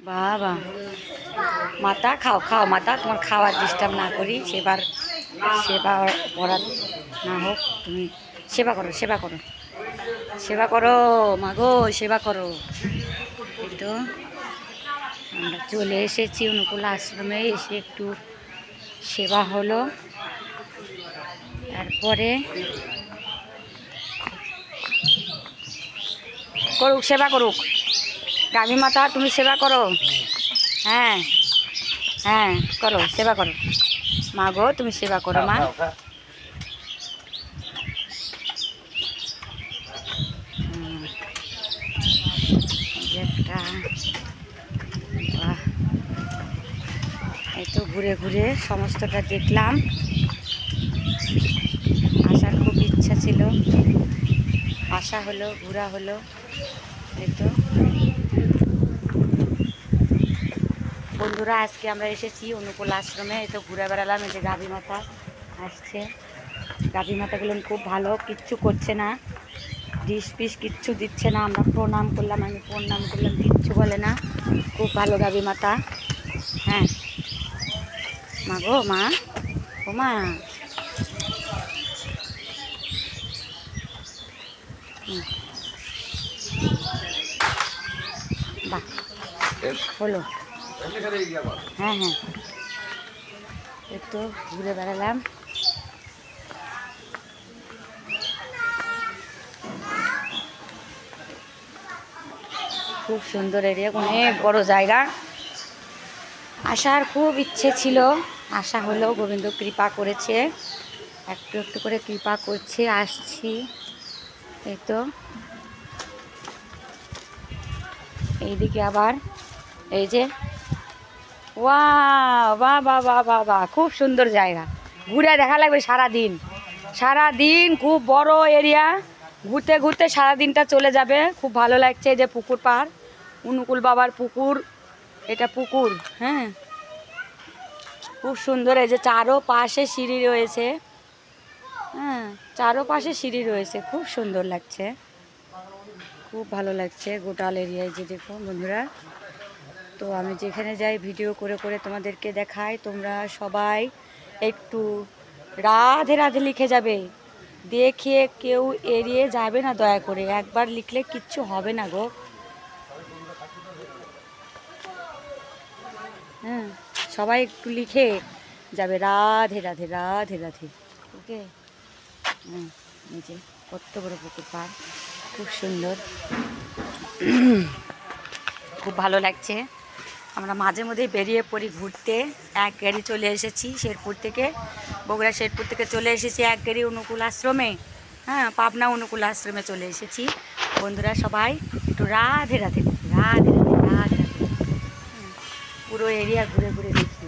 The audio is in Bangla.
বাবা মাতা খাও খাও মাতা, তোমার খাওয়ার ডিস্টার্ব না করি, সেবার সেবা করা না হোক, তুমি সেবা করো সেবা করো সেবা করো মাগো, সেবা করো। এই তো আমরা চলে এসেছি অনুকূল আশ্রমে, এসে একটু সেবা হলো, তারপরে করুক সেবা করুক গাভী মাতা, তুমি সেবা করো। হ্যাঁ হ্যাঁ করো সেবা করো মা গো, তুমি সেবা করো মা। একটা এই তো ঘুরে ঘুরে সমস্তটা দেখলাম, আসার খুব ইচ্ছা ছিল, আসা হলো, ঘোরা হলো। এই তো বন্ধুরা, আজকে আমরা এসেছি অনুকূল আশ্রমে, এই তো ঘুরে বেড়ালাম। এই যে গাভী মাতা আসছে, গাভী মাতাগুলো খুব ভালো, কিচ্ছু করছে না, ডিশ পিস কিচ্ছু দিচ্ছে না। আমরা প্রণাম করলাম, আমি প্রণাম করলাম, কিচ্ছু বলে না, খুব ভালো গাভী মাতা। হ্যাঁ মা গো মা, ও মা, বাহ হলো, হ্যাঁ হ্যাঁ একটু ঘুরে বেড়ালাম। খুব সুন্দর এরিয়া, অনেক বড় জায়গা, আসার খুব ইচ্ছে ছিল, আসা হলো, গোবিন্দ কৃপা করেছে, একটু একটু করে কৃপা করছে, আসছি। এই তো এইদিকে আবার এই যে ওয়া বাহ বাহ বাহ বাহ বাহ, খুব সুন্দর জায়গা, ঘুরে দেখা লাগবে সারাদিন, সারাদিন খুব বড় এরিয়া, ঘুরতে ঘুরতে সারাদিনটা চলে যাবে, খুব ভালো লাগছে। এই যে পুকুর পাড়, অনুকূল বাবার পুকুর, এটা পুকুর, হ্যাঁ খুব সুন্দর। এই যে চারো পাশে সিঁড়ি রয়েছে, হ্যাঁ চারো পাশে সিঁড়ি রয়েছে, খুব সুন্দর লাগছে, খুব ভালো লাগছে গোটাল এরিয়ায়। যে দেখো বন্ধুরা, তো আমি যেখানে যাই ভিডিও করে করে তোমাদেরকে দেখাই, তোমরা সবাই একটু রাধে রাধে লিখে যাবে, দেখিয়ে কেউ এড়িয়ে যাবে না দয়া করে, একবার লিখলে কিচ্ছু হবে না গো। হ্যাঁ সবাই একটু লিখে যাবে রাধে রাধে রাধে রাধে, ওকে। হ্যাঁ এই যে কত বড় পুকুর পাড়, খুব সুন্দর, খুব ভালো লাগছে। আমরা মাঝে মধ্যেই বেরিয়ে পড়ি ঘুরতে, এক গাড়ি চলে এসেছি শেরপুর থেকে, বগুড়া শেরপুর থেকে চলে এসেছি এক গাড়ি অনুকূল আশ্রমে, হ্যাঁ পাবনা অনুকূল আশ্রমে চলে এসেছি। বন্ধুরা সবাই একটু রাধে রাধে রাধে রাধে রাধে রাধে, পুরো এরিয়া ঘুরে ঘুরে দেখি।